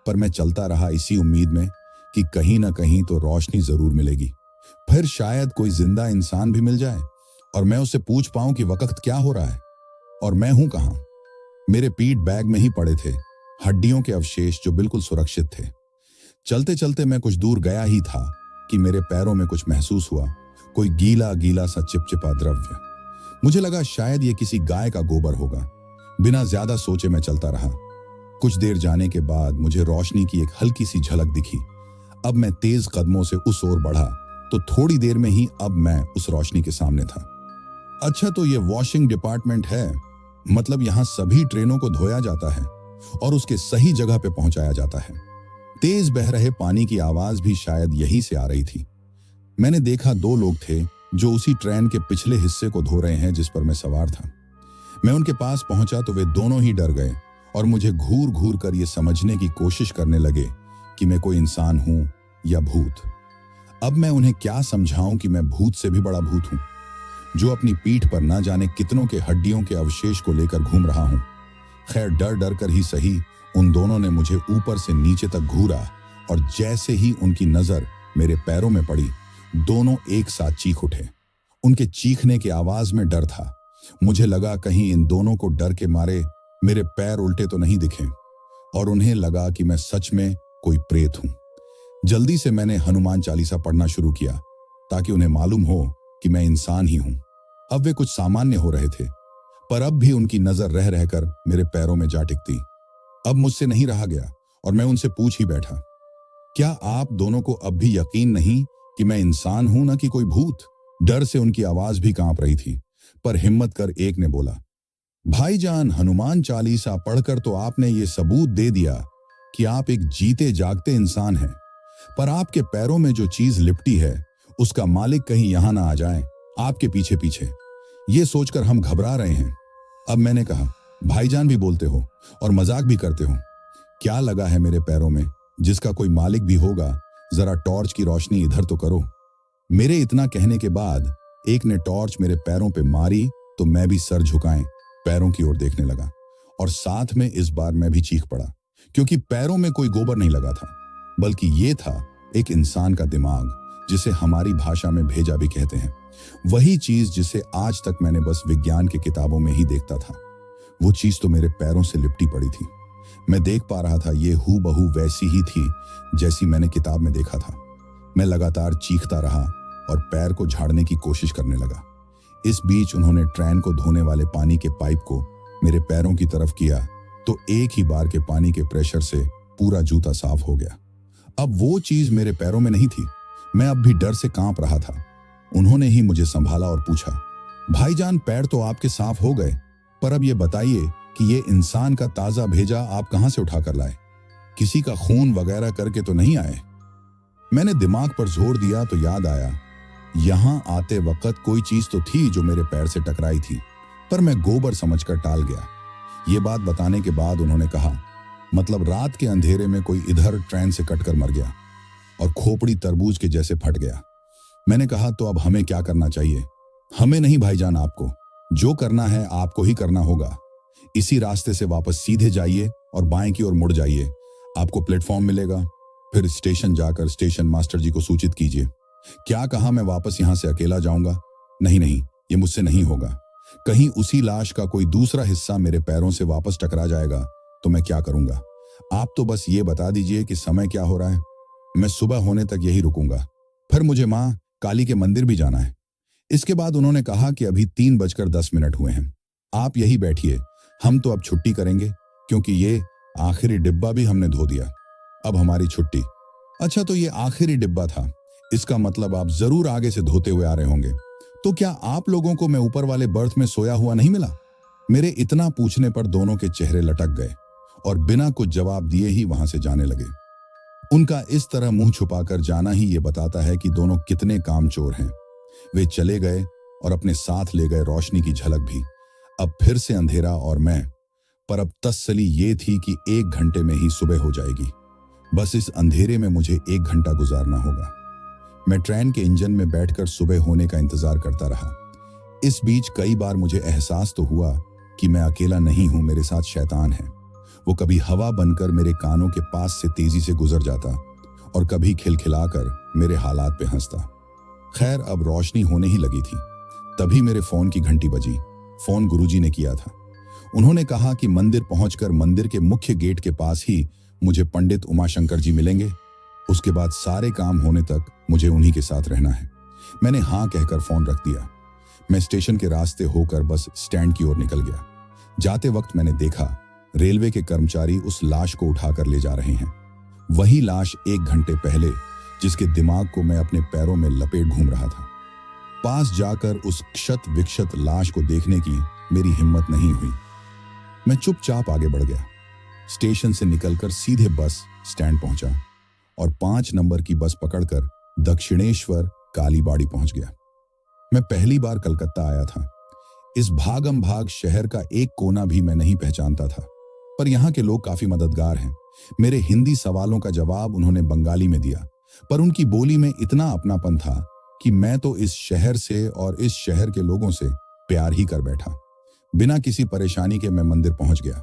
पर मैं चलता रहा इसी उम्मीद में कि कहीं ना कहीं तो रोशनी जरूर मिलेगी। फिर शायद कोई जिंदा इंसान भी मिल जाए और मैं उससे पूछ पाऊं कि वक्त क्या हो रहा है और मैं हूं कहां। मेरे पीठ बैग में ही पड़े थे, हड्डियों के अवशेष जो बिल्कुल सुरक्षित थे। चलते चलते मैं कुछ दूर गया ही था कि मेरे पैरों में कुछ महसूस हुआ, कोई गीला गीला सा चिपचिपा द्रव्य। मुझे लगा शायद ये किसी गाय का गोबर होगा। बिना ज्यादा सोचे मैं चलता रहा। कुछ देर जाने के बाद मुझे रोशनी की एक हल्की सी झलक दिखी। अब मैं तेज कदमों से उस ओर बढ़ा तो थोड़ी देर में ही अब मैं उस रोशनी के सामने था। अच्छा, तो ये वॉशिंग डिपार्टमेंट है, मतलब यहाँ सभी ट्रेनों को धोया जाता है और उसके सही जगह पे पहुंचाया जाता है। तेज बह रहे पानी की आवाज भी शायद यहीं से आ रही थी। मैंने देखा 2 लोग थे जो उसी ट्रेन के पिछले हिस्से को धो रहे हैं जिस पर मैं सवार था। मैं उनके पास पहुंचा तो वे दोनों ही डर गए और मुझे घूर घूर कर ये समझने की कोशिश करने लगे कि मैं कोई इंसान हूं या भूत। अब मैं उन्हें क्या समझाऊं कि मैं भूत से भी बड़ा भूत हूं, जो अपनी पीठ पर ना जाने कितनों के हड्डियों के अवशेष को लेकर घूम रहा हूं। खैर, डर डर कर ही सही, उन दोनों ने मुझे ऊपर से नीचे तक घूरा और जैसे ही उनकी नजर मेरे पैरों में पड़ी, दोनों एक साथ चीख उठे। उनके चीखने की आवाज में डर था। मुझे लगा कहीं इन दोनों को डर के मारे मेरे पैर उल्टे तो नहीं दिखे, और उन्हें लगा कि मैं सच में कोई प्रेत हूं। जल्दी से मैंने हनुमान चालीसा पढ़ना शुरू किया ताकि उन्हें मालूम हो कि मैं इंसान ही हूं। अब वे कुछ सामान्य हो रहे थे, पर अब भी उनकी नजर रह रहकर मेरे पैरों में जा टिकती। अब मुझसे नहीं रहा गया और मैं उनसे पूछ ही बैठा, क्या आप दोनों को अब भी यकीन नहीं कि मैं इंसान हूं ना कि कोई भूत? डर से उनकी आवाज भी कांप रही थी, पर हिम्मत कर एक ने बोला, भाईजान, हनुमान चालीसा पढ़कर तो आपने ये सबूत दे दिया कि आप एक जीते जागते इंसान हैं, पर आपके पैरों में जो चीज लिपटी है उसका मालिक कहीं यहां ना आ जाए आपके पीछे पीछे। ये सोचकर हम घबरा रहे हैं। अब मैंने कहा, भाईजान भी बोलते हो और मजाक भी करते हो। क्या लगा है मेरे पैरों में जिसका कोई मालिक भी होगा? जरा टॉर्च की रोशनी इधर तो करो। मेरे इतना कहने के बाद एक ने टॉर्च मेरे पैरों पे मारी तो मैं भी सर झुकाएं पैरों की ओर देखने लगा, और साथ में इस बार मैं भी चीख पड़ा, क्योंकि पैरों में कोई गोबर नहीं लगा था, बल्कि ये था एक इंसान का दिमाग, जिसे हमारी भाषा में भेजा भी कहते हैं। वही चीज जिसे आज तक मैंने बस विज्ञान की किताबों में ही देखता था। वो चीज तो मेरे पैरों से लिपटी पड़ी थी। मैं देख पा रहा था ये हूबहू वैसी ही थी जैसी मैंने किताब में देखा था। मैं लगातार चीखता रहा और पैर को झाड़ने की कोशिश करने लगा। इस बीच उन्होंने ट्रेन को धोने वाले पानी के पाइप को मेरे पैरों की तरफ किया तो एक ही बार के पानी के प्रेशर से पूरा जूता साफ हो गया। अब वो चीज मेरे पैरों में नहीं थी। मैं अब भी डर से कांप रहा था। उन्होंने ही मुझे संभाला और पूछा, भाईजान, पैर तो आपके साफ हो गए, पर अब ये बताइए कि ये इंसान का ताजा भेजा आप कहां से उठा कर लाए? किसी का खून वगैरह करके तो नहीं आए? मैंने दिमाग पर जोर दिया तो याद आया, यहां आते वक्त कोई चीज तो थी जो मेरे पैर से टकराई थी, पर मैं गोबर समझकर टाल गया। ये बात बताने के बाद उन्होंने कहा, मतलब रात के अंधेरे में कोई इधर ट्रेन से कटकर मर गया और खोपड़ी तरबूज के जैसे फट गया। मैंने कहा, तो अब हमें क्या करना चाहिए? हमें नहीं भाईजान, आपको जो करना है आपको ही करना होगा। इसी रास्ते से वापस सीधे जाइए और बाएं की ओर मुड़ जाइए, आपको प्लेटफॉर्म मिलेगा। फिर स्टेशन जाकर स्टेशन मास्टर जी को सूचित कीजिए। क्या कहा, मैं वापस यहां से अकेला जाऊंगा? नहीं नहीं, ये मुझसे नहीं होगा। कहीं उसी लाश का कोई दूसरा हिस्सा मेरे पैरों से वापस टकरा जाएगा तो मैं क्या करूंगा? आप तो बस ये बता दीजिए कि समय क्या हो रहा है, मैं सुबह होने तक यही रुकूंगा। फिर मुझे मां काली के मंदिर भी जाना है। इसके बाद उन्होंने कहा कि अभी 3:10 हुए हैं, आप यही बैठिए, हम तो अब छुट्टी करेंगे क्योंकि ये आखिरी डिब्बा भी हमने धो दिया, अब हमारी छुट्टी। अच्छा, तो ये आखिरी डिब्बा था, इसका मतलब आप जरूर आगे से धोते हुए आ रहे होंगे। तो क्या आप लोगों को मैं ऊपर वाले बर्थ में सोया हुआ नहीं मिला? मेरे इतना पूछने पर दोनों के चेहरे लटक गए और बिना कुछ जवाब दिए ही वहां से जाने लगे। उनका इस तरह मुंह छुपाकर जाना ही ये बताता है कि दोनों कितने कामचोर हैं। वे चले गए और अपने साथ ले गए रोशनी की झलक भी। अब फिर से अंधेरा और मैं, पर अब तसल्ली ये थी कि 1 घंटे में ही सुबह हो जाएगी। बस इस अंधेरे में मुझे 1 घंटा गुजारना होगा। मैं ट्रेन के इंजन में बैठकर सुबह होने का इंतजार करता रहा। इस बीच कई बार मुझे एहसास तो हुआ कि मैं अकेला नहीं हूं, मेरे साथ शैतान है। वो कभी हवा बनकर मेरे कानों के पास से तेजी से गुजर जाता और कभी खिलखिलाकर मेरे हालात पे हंसता। खैर, अब रोशनी होने ही लगी थी, तभी मेरे फोन की घंटी बजी। फोन गुरुजी ने किया था। उन्होंने कहा कि मंदिर पहुंचकर मंदिर के मुख्य गेट के पास ही मुझे पंडित उमाशंकर जी मिलेंगे। उसके बाद सारे काम होने तक मुझे उन्हीं के साथ रहना है। मैंने हाँ कहकर फोन रख दिया। मैं स्टेशन के रास्ते होकर बस स्टैंड की ओर निकल गया। जाते वक्त मैंने देखा रेलवे के कर्मचारी उस लाश को उठाकर ले जा रहे हैं। वही लाश 1 घंटे पहले जिसके दिमाग को मैं अपने पैरों में लपेट घूम रहा था। पास जाकर उस क्षत विक्षत लाश को देखने की मेरी हिम्मत नहीं हुई। मैं चुपचाप आगे बढ़ गया। स्टेशन से निकलकर सीधे बस स्टैंड पहुंचा और 5 नंबर की बस पकड़कर दक्षिणेश्वर कालीबाड़ी पहुंच गया। मैं पहली बार कलकत्ता आया था। इस भागम भाग शहर का एक कोना भी मैं नहीं पहचानता था, पर यहाँ के लोग काफी मददगार हैं। मेरे हिंदी सवालों का जवाब उन्होंने बंगाली में दिया, पर उनकी बोली में इतना अपनापन था कि मैं तो इस शहर से और इस शहर के लोगों से प्यार ही कर बैठा। बिना किसी परेशानी के मैं मंदिर पहुंच गया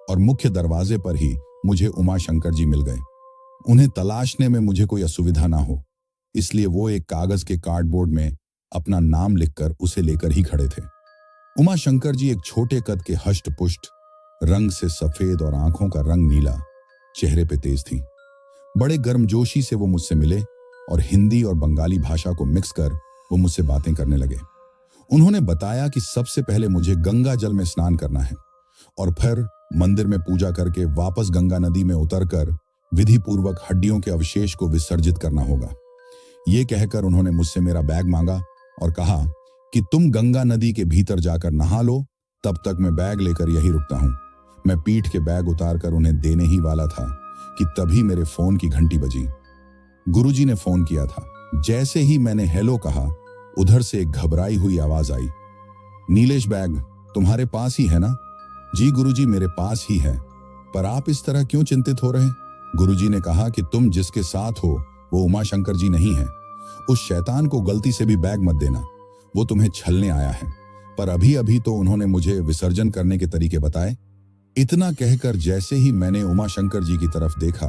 और मुख्य दरवाजे पर ही मुझे उमाशंकर जी मिल गए। उन्हें तलाशने में मुझे कोई असुविधा ना हो, इसलिए वो एक कागज के कार्डबोर्ड में अपना नाम लिखकर उसे लेकर ही खड़े थे। उमाशंकर जी एक छोटे कद के हष्ट पुष्ट, रंग से सफेद और आंखों का रंग नीला, चेहरे पे तेज थी। बड़े गर्मजोशी से वो मुझसे मिले और हिंदी और बंगाली भाषा को मिक्स कर वो मुझसे बातें करने लगे। उन्होंने बताया कि सबसे पहले मुझे गंगा जल में स्नान करना है और फिर मंदिर में पूजा करके वापस गंगा नदी में उतरकर विधि पूर्वक हड्डियों के अवशेष को विसर्जित करना होगा। ये कहकर उन्होंने मुझसे मेरा बैग मांगा और कहा कि तुम गंगा नदी के भीतर जाकर नहा लो, तब तक मैं बैग लेकर यही रुकता हूं। मैं पीठ के बैग उतारकर उन्हें देने ही वाला था कि तभी मेरे फोन की घंटी बजी। गुरुजी ने फोन किया था। जैसे ही मैंने हेलो कहा, उधर से एक घबराई हुई आवाज आई, नीलेश बैग तुम्हारे पास ही है ना? जी गुरुजी, मेरे पास ही है, पर आप इस तरह क्यों चिंतित हो रहे? गुरुजी ने कहा कि तुम जिसके साथ हो वो उमाशंकर जी नहीं है। उस शैतान को गलती से भी बैग मत देना, वो तुम्हें छलने आया है। पर अभी अभी तो उन्होंने मुझे विसर्जन करने के तरीके बताए। इतना कहकर जैसे ही मैंने उमाशंकर जी की तरफ देखा,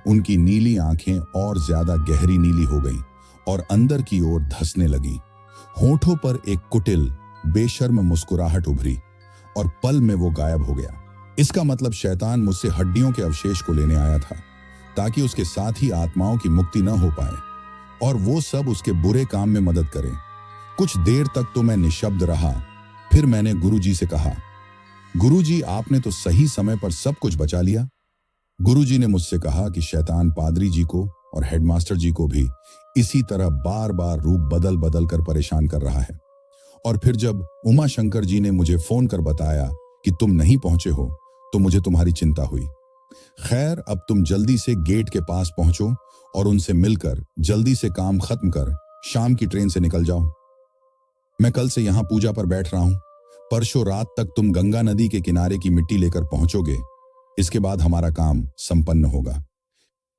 उनकी नीली आंखें और ज्यादा गहरी नीली हो गईं और अंदर की ओर धंसने लगी। होठों पर एक कुटिल बेशर्म मुस्कुराहट उभरी और पल में वो गायब हो गया। इसका मतलब शैतान मुझसे हड्डियों के अवशेष को लेने आया था ताकि उसके साथ ही आत्माओं की मुक्ति न हो पाए और वो सब उसके बुरे काम में मदद करें। कुछ देर तक तो मैं निशब्द रहा। फिर मैंने गुरुजी से कहा, गुरुजी आपने तो सही समय पर सब कुछ बचा लिया। गुरुजी ने मुझसे कहा कि शैतान पादरी जी को और हेडमास्टर जी को भी इसी तरह बार बार रूप बदल बदल कर परेशान कर रहा है। और फिर जब उमाशंकर जी ने मुझे फोन कर बताया कि तुम नहीं पहुंचे हो तो मुझे तुम्हारी चिंता हुई। खैर, अब तुम जल्दी से गेट के पास पहुंचो और उनसे मिलकर जल्दी से काम खत्म कर शाम की ट्रेन से निकल जाओ। मैं कल से यहां पूजा पर बैठ रहा हूं। परसों रात तक तुम गंगा नदी के किनारे की मिट्टी लेकर पहुंचोगे। इसके बाद हमारा काम संपन्न होगा।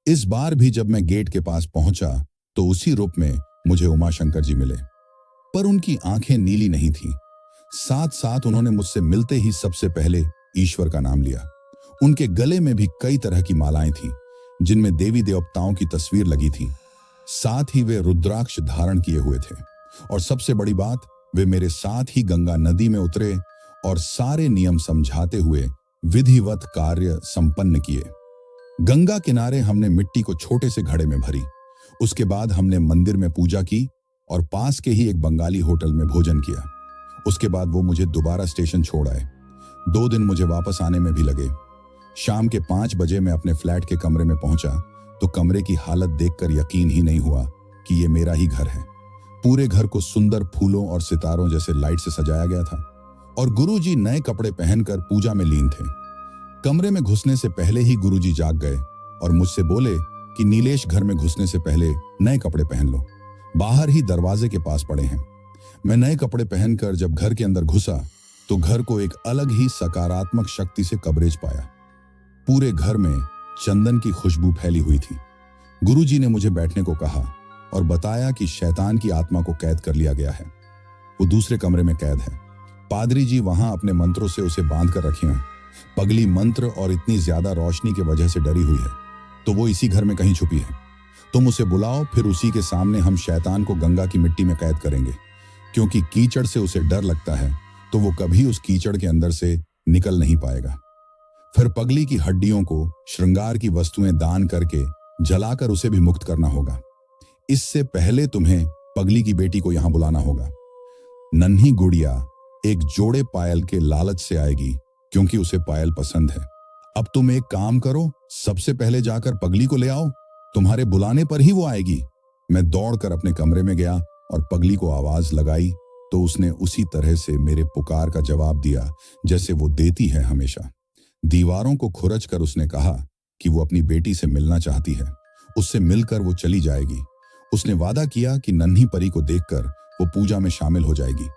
इस बार भी जब मैं गेट के पास पहुंचा तो उसी रूप में मुझे उमाशंकर जी मिले, पर उनकी आंखें नीली नहीं थीं। साथ साथ उन्होंने मुझसे मिलते ही सबसे पहले ईश्वर का नाम लिया। उनके गले में भी कई तरह की मालाएं थीं, जिनमें देवी देवताओं की तस्वीर लगी थी। साथ ही वे रुद्राक्ष धारण किए हुए थे, और सबसे बड़ी बात, वे मेरे साथ ही गंगा नदी में उतरे और सारे नियम समझाते हुए विधिवत कार्य संपन्न किए। गंगा किनारे हमने मिट्टी को छोटे से घड़े में भरी। उसके बाद हमने मंदिर में पूजा की और पास के ही एक बंगाली होटल में भोजन किया। उसके बाद वो मुझे दोबारा स्टेशन छोड़ आए। 2 दिन मुझे वापस आने में भी लगे। शाम के 5 बजे मैं अपने फ्लैट के कमरे में पहुंचा तो कमरे की हालत देखकर यकीन ही नहीं हुआ कि ये मेरा ही घर है। पूरे घर को सुंदर फूलों और सितारों जैसे लाइट से सजाया गया था, और गुरुजी नए कपड़े पहनकर पूजा में लीन थे। कमरे में घुसने से पहले ही गुरुजी जाग गए और मुझसे बोले कि नीलेश, घर में घुसने से पहले नए कपड़े पहन लो, बाहर ही दरवाजे के पास पड़े हैं। मैं नए कपड़े पहनकर जब घर के अंदर घुसा तो घर को एक अलग ही सकारात्मक शक्ति से कवरेज पाया। पूरे घर में चंदन की खुशबू फैली हुई थी। गुरुजी ने मुझे बैठने को कहा और बताया कि शैतान की आत्मा को कैद कर लिया गया है। वो दूसरे कमरे में कैद है। पादरी जी वहां अपने मंत्रों से उसे बांध कर रखे हैं। पगली मंत्र और इतनी ज्यादा रोशनी की वजह से डरी हुई है, तो वो इसी घर में कहीं छुपी है। तुम उसे बुलाओ, फिर उसी के सामने हम शैतान को गंगा की मिट्टी में कैद करेंगे। क्योंकि कीचड़ से उसे डर लगता है, तो वो कभी उस कीचड़ के अंदर से निकल नहीं पाएगा। फिर पगली की हड्डियों को श्रृंगार की वस्तुएं दान करके जलाकर उसे भी मुक्त करना होगा। इससे पहले तुम्हें पगली की बेटी को यहां बुलाना होगा। नन्ही गुड़िया एक जोड़े पायल के लालच से आएगी, क्योंकि उसे पायल पसंद है। अब तुम एक काम करो, सबसे पहले जाकर पगली को ले आओ, तुम्हारे बुलाने पर ही वो आएगी। मैं दौड़कर अपने कमरे में गया और पगली को आवाज लगाई तो उसने उसी तरह से मेरे पुकार का जवाब दिया जैसे वो देती है हमेशा। दीवारों को खुरच कर उसने कहा कि वो अपनी बेटी से मिलना चाहती है, उससे मिलकर वो चली जाएगी। उसने वादा किया कि नन्ही परी को देखकर वो पूजा में शामिल हो जाएगी।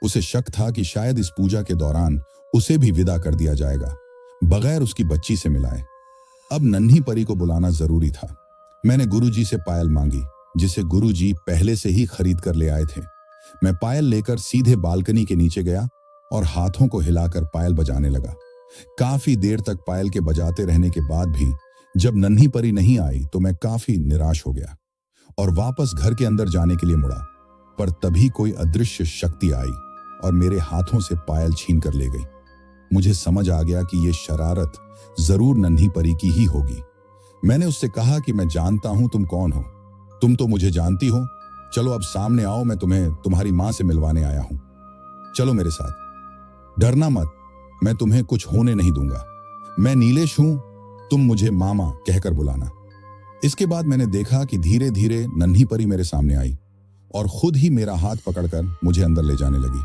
उसे शक था कि शायद इस पूजा के दौरान उसे भी विदा कर दिया जाएगा, बगैर उसकी बच्ची से मिलाए। अब नन्ही परी को बुलाना जरूरी था। मैंने गुरुजी से पायल मांगी, जिसे गुरुजी पहले से ही खरीद कर ले आए थे। मैं पायल लेकर सीधे बालकनी के नीचे गया और हाथों को हिलाकर पायल बजाने लगा। काफी देर तक पायल के बजाते रहने के बाद भी जब नन्ही परी नहीं आई तो मैं काफी निराश हो गया और वापस घर के अंदर जाने के लिए मुड़ा। पर तभी कोई अदृश्य शक्ति आई और मेरे हाथों से पायल छीन कर ले गई। मुझे समझ आ गया कि ये शरारत जरूर नन्ही परी की ही होगी। मैंने उससे कहा कि मैं जानता हूं तुम कौन हो, तुम तो मुझे जानती हो। चलो अब सामने आओ, मैं तुम्हें तुम्हारी मां से मिलवाने आया हूं। चलो मेरे साथ, डरना मत, मैं तुम्हें कुछ होने नहीं दूंगा। मैं नीलेश हूं, तुम मुझे मामा कहकर बुलाना। इसके बाद मैंने देखा कि धीरे धीरे नन्ही परी मेरे सामने आई और खुद ही मेरा हाथ पकड़कर मुझे अंदर ले जाने लगी।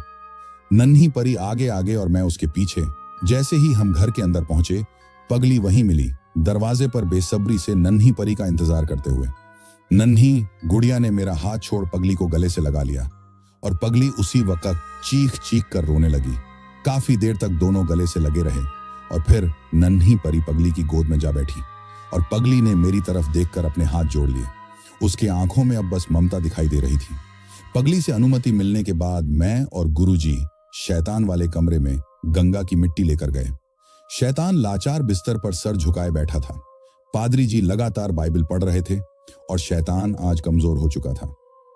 नन्ही परी आगे आगे और मैं उसके पीछे। जैसे ही हम घर के अंदर पहुंचे, पगली वहीं मिली, दरवाजे पर बेसब्री से नन्ही परी का इंतजार करते हुए। नन्ही गुड़िया ने मेरा हाथ छोड़ पगली को गले से लगा लिया और पगली उसी वक्त चीख चीख कर रोने लगी। काफी देर तक दोनों गले से लगे रहे और फिर नन्ही परी पगली की गोद में जा बैठी और पगली ने मेरी तरफ देखकर अपने हाथ जोड़ लिए। उसकी आंखों में अब बस ममता दिखाई दे रही थी। पगली से अनुमति मिलने के बाद मैं और गुरुजी शैतान वाले कमरे में गंगा की मिट्टी लेकर गए। शैतान लाचार बिस्तर पर सर झुकाए बैठा था। पादरी जी लगातार बाइबल पढ़ रहे थे और शैतान आज कमजोर हो चुका था,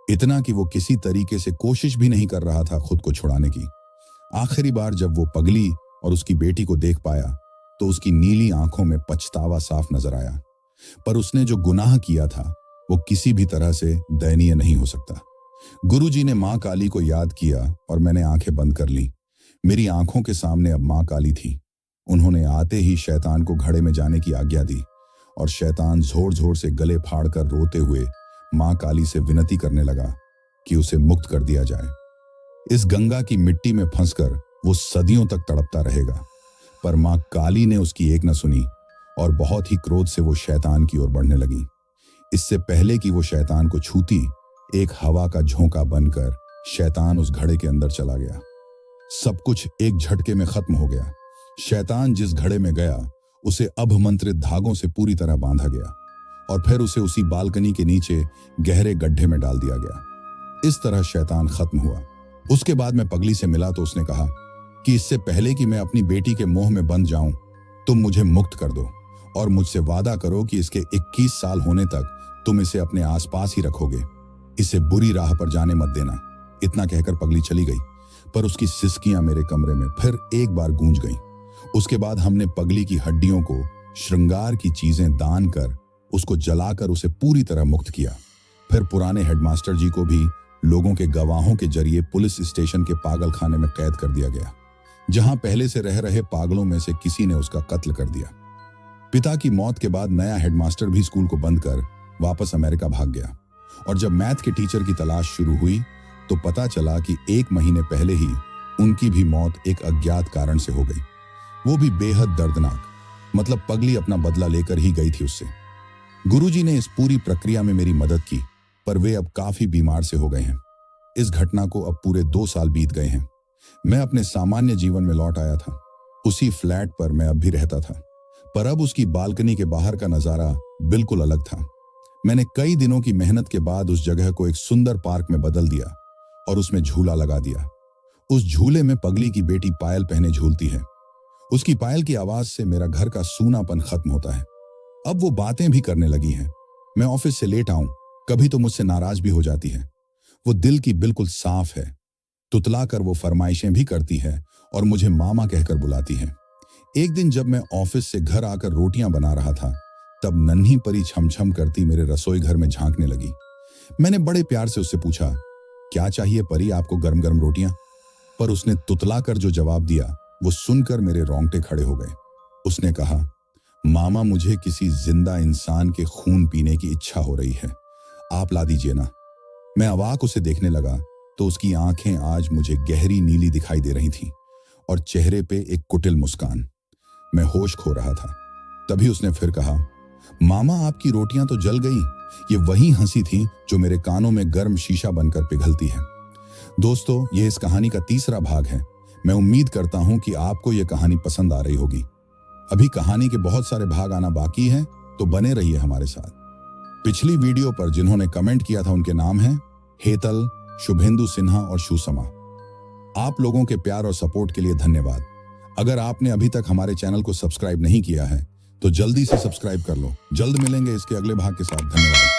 इतना कि वो किसी तरीके से कोशिश भी नहीं कर रहा था खुद को छुड़ाने की। आखिरी बार जब वो पगली और उसकी बेटी को देख पाया तो उसकी नीली आंखों में पछतावा साफ नजर आया। पर उसने जो गुनाह किया था वो किसी भी तरह से दयनीय नहीं हो सकता। गुरुजी ने मां काली को याद किया और मैंने आंखें बंद कर ली। मेरी आंखों के सामने अब मां काली थी। उन्होंने आते ही शैतान को घड़े में जाने की आज्ञा दी और शैतान जोर जोर से गले फाड़कर रोते हुए मां काली से विनती करने लगा कि उसे मुक्त कर दिया जाए। इस गंगा की मिट्टी में फंसकर वो सदियों तक तड़पता रहेगा। पर मां काली ने उसकी एक न सुनी और बहुत ही क्रोध से वो शैतान की ओर बढ़ने लगी। इससे पहले कि वो शैतान को छूती, एक हवा का झोंका बनकर शैतान उस घड़े के अंदर चला गया। सब कुछ एक झटके में खत्म हो गया। शैतान जिस घड़े में गया उसे अभिमंत्रित धागों से पूरी तरह बांधा गया और फिर उसे उसी बालकनी के नीचे गहरे गड्ढे में डाल दिया गया। इस तरह शैतान खत्म हुआ। उसके बाद मैं पगली से मिला तो उसने कहा कि इससे पहले कि मैं अपनी बेटी के मोह में बंध जाऊं, तुम मुझे मुक्त कर दो और मुझसे वादा करो कि इसके 21 साल होने तक तुम इसे अपने आसपास ही रखोगे। इसे बुरी राह पर जाने मत देना। इतना कहकर पगली चली गई, पर उसकी सिसकियां मेरे कमरे में फिर एक बार गूंज गईं। उसके बाद हमने पगली की हड्डियों को श्रृंगार की चीजें दान कर उसको जलाकर उसे पूरी तरह मुक्त किया। फिर पुराने हेडमास्टर जी को भी लोगों के गवाहों के जरिए पुलिस स्टेशन के पागल खाने में कैद कर दिया गया, जहां पहले से रह रहे पागलों में से किसी ने उसका कत्ल कर दिया। पिता की मौत के बाद नया हेडमास्टर भी स्कूल को बंद कर वापस अमेरिका भाग गया और जब मैथ के टीचर की तलाश शुरू हुई तो पता चला कि 1 महीने पहले ही उनकी भी मौत एक अज्ञात कारण से हो गई, वो भी बेहद दर्दनाक। मतलब पगली अपना बदला लेकर ही गई थी उससे। गुरुजी ने इस पूरी प्रक्रिया में मेरी मदद की, पर वे अब काफी बीमार से हो गए हैं। इस घटना को अब पूरे 2 साल बीत गए हैं। मैं अपने सामान्य जीवन में लौट आया था। उसी फ्लैट पर मैं अब भी रहता था, पर अब उसकी बालकनी के बाहर का नजारा बिल्कुल अलग था। मैंने कई दिनों की मेहनत के बाद उस जगह को एक सुंदर पार्क में बदल दिया और उसमें झूला लगा दिया। उस झूले में पगली की बेटी पायल पहने झूलती है। उसकी पायल की आवाज से मेरा घर का सूनापन खत्म होता है। अब वो बातें भी करने लगी है। मैं ऑफिस से लेट आऊं, कभी तो मुझसे नाराज भी हो जाती है। वो दिल की बिल्कुल साफ है। तुतला कर वो फरमाइशें भी करती है और मुझे मामा कहकर बुलाती है। एक दिन जब मैं ऑफिस से घर आकर रोटियां बना रहा था, तब नन्ही परी छमछम करती मेरे रसोई घर में झांकने लगी। मैंने बड़े प्यार से उससे पूछा, क्या चाहिए परी, आपको गरम गरम रोटियां? पर उसने तुतला कर जो जवाब दिया वो सुनकर मेरे रोंगटे खड़े हो गए। उसने कहा, मामा मुझे किसी जिंदा इंसान के खून पीने की इच्छा हो रही है, आप ला दीजिए ना। मैं अवाक उसे देखने लगा तो उसकी आंखें आज मुझे गहरी नीली दिखाई दे रही थीं और चेहरे पे एक कुटिल मुस्कान। मैं होश खो रहा था। तभी उसने फिर कहा, मामा आपकी रोटियां तो जल गई। ये वही हंसी थी जो मेरे कानों में गर्म शीशा बनकर पिघलती है। दोस्तों, ये इस कहानी का तीसरा भाग है। मैं उम्मीद करता हूं कि आपको यह कहानी पसंद आ रही होगी। अभी कहानी के बहुत सारे भाग आना बाकी हैं, तो बने रहिए हमारे साथ। पिछली वीडियो पर जिन्होंने कमेंट किया था उनके नाम हैं हेतल, शुभेंदु सिन्हा और सुषमा। आप लोगों के प्यार और सपोर्ट के लिए धन्यवाद। अगर आपने अभी तक हमारे चैनल को सब्सक्राइब नहीं किया है तो जल्दी से सब्सक्राइब कर लो। जल्द मिलेंगे इसके अगले भाग के साथ। धन्यवाद।